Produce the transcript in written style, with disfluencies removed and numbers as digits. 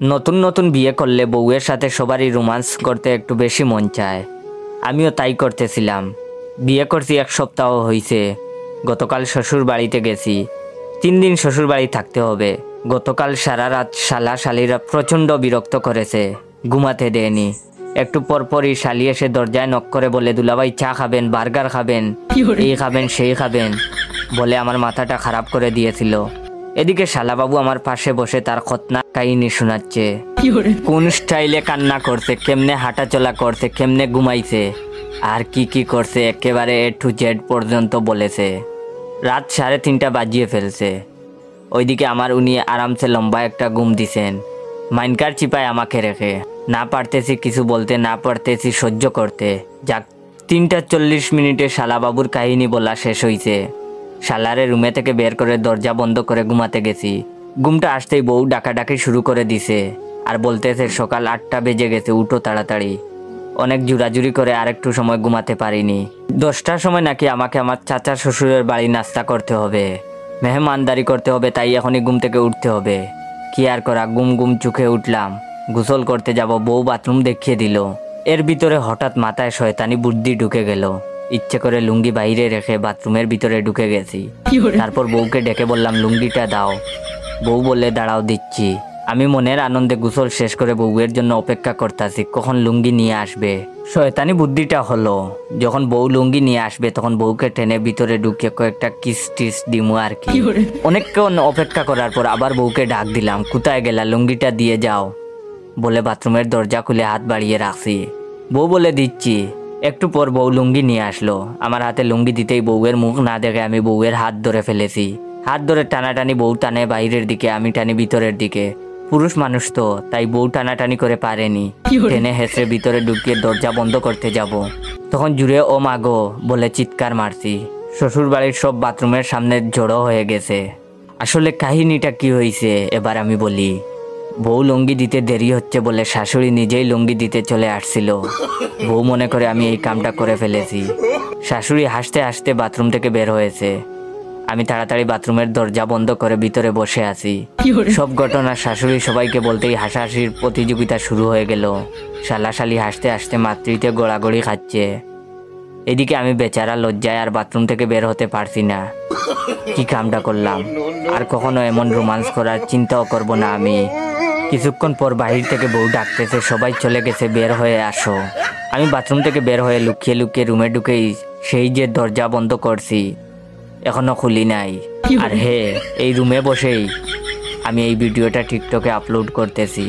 নতুন নতুন বিয়ে করলে বউয়ের সাথে সবারই রোমান্স করতে একটু বেশি মন চায়। আমিও তাই করতেছিলাম। বিয়ে করছি 1 সপ্তাহ হয়েছে। গতকাল শ্বশুর বাড়িতে গেছি। 3 দিন শ্বশুর বাড়ি থাকতে হবে। গতকাল সারা রাত শালা শালিরা প্রচণ্ড বিরক্ত করেছে, ঘুমাতে দেয়নি। একটু পরপরই শালি এসে দরজায় নক করে বলে, দুলাভাই চা খাবেন, বার্গার খাবেন, এই খাবেন সেই খাবেন বলে আমার মাথাটা খারাপ করে দিয়েছিল। এদিকে শালাবাবু আমার পাশে বসে তার খতনা কাহিনী শোনাচ্ছে। কোন স্টাইলে কান্না করছে, কেমনে হাঁটা চলা করছে, কেমনে ঘুমাইছে, আর কি কি করছে একেবারে A to Z পর্যন্ত বলেছে। রাত 3:30 বাজিয়ে ফেলছে। ওইদিকে আমার উনি আরামসে লম্বা একটা ঘুম দিছেন, মাইনকার চিপায় আমাকে রেখে। না পারতেছি কিছু বলতে, না পারতেছি সহ্য করতে। যাক, 3:40 শালাবাবুর কাহিনী বলা শেষ হইছে। শালারে রুমে থেকে বের করে দরজা বন্ধ করে ঘুমাতে গেছি। ঘুমটা আসতেই বউ ডাকাডাকি শুরু করে দিছে আর বলতেছে, সকাল 8টা বেজে গেছে, উঠো তাড়াতাড়ি। অনেক জুরাজুরি করে আরেকটু সময় ঘুমাতে পারিনি। 10টার সময় নাকি আমাকে আমার চাচা শ্বশুরের বাড়ি নাস্তা করতে হবে, মেহমানদারি করতে হবে, তাই এখনই ঘুম থেকে উঠতে হবে। কি আর করা, ঘুম চোখে উঠলাম। গোসল করতে যাব, বউ বাথরুম দেখিয়ে দিল। এর ভিতরে হঠাৎ মাথায় শয়তানি বুদ্ধি ঢুকে গেল। ইচ্ছে করে লুঙ্গি বাইরে রেখে বাথরুমের ভিতরে ঢুকে গেছি। তারপর বউকে ডেকে বললাম, লুঙ্গিটা দাও। বউ বলে, দাঁড়াও দিচ্ছি। আমি মনের আনন্দে গোসল শেষ করে বউয়ের জন্য অপেক্ষা করতেছি কখন লুঙ্গি নিয়ে আসবে। শয়তানি বুদ্ধিটা হলো, যখন বউ লুঙ্গি নিয়ে আসবে তখন বউকে টেনে ভিতরে ঢুকে কয়েকটা কিস টিস দিমু আর কি। অনেকক্ষণ অপেক্ষা করার পর আবার বউকে ডাক দিলাম, কোথায় গেলা, লুঙ্গিটা দিয়ে যাও বলে বাথরুমের দরজা খুলে হাত বাড়িয়ে রাখছি। বউ বলে, দিচ্ছি। একটু পর বউ লুঙ্গি নিয়ে আসলো। আমার হাতে লুঙ্গি দিতেই বউয়ের মুখ না দেখে আমি বউয়ের হাত ধরে ফেলেছি। হাত ধরে টানাটানি, বউ টানে বাইরের দিকে, আমি টানি ভিতরের দিকে। পুরুষ মানুষ তো, তাই বউ টানাটানি করে পারেনি। টেনে হেসড়ে ভিতরে ঢুকিয়ে দরজা বন্ধ করতে যাব, তখন জুড়ে ও মাগো বলে চিৎকার মারছি। শ্বশুর বাড়ির সব বাথরুমের সামনে জড়ো হয়ে গেছে। আসলে কাহিনীটা কি হয়েছে এবার আমি বলি। বউ লুঙ্গি দিতে দেরি হচ্ছে বলে শাশুড়ি নিজেই লুঙ্গি দিতে চলে আসছিল। বউ মনে করে আমি এই কামটা করে ফেলেছি। শাশুড়ি হাসতে হাসতে বাথরুম থেকে বের হয়েছে। আমি তাড়াতাড়ি বাথরুমের দরজা বন্ধ করে ভিতরে বসে আছি। সব ঘটনা শাশুড়ি সবাইকে বলতেই হাসাহাসির প্রতিযোগিতা শুরু হয়ে গেল। শালাশালি হাসতে হাসতে মাতৃতে গোড়াগড়ি খাচ্ছে। এদিকে আমি বেচারা লজ্জায় আর বাথরুম থেকে বের হতে পারছি না। কি কামটা করলাম, আর কখনো এমন রোমান্স করার চিন্তাও করব না আমি। কিছুক্ষণ পর বাহির থেকে বউ ডাকতেছে, সবাই চলে গেছে, বের হয়ে আসো। আমি বাথরুম থেকে বের হয়ে লুকিয়ে লুকিয়ে রুমে ঢুকেই সেই যে দরজা বন্ধ করছি এখনো খুলি নাই। আর এই রুমে বসেই আমি এই ভিডিওটা টিকটকে আপলোড করতেছি।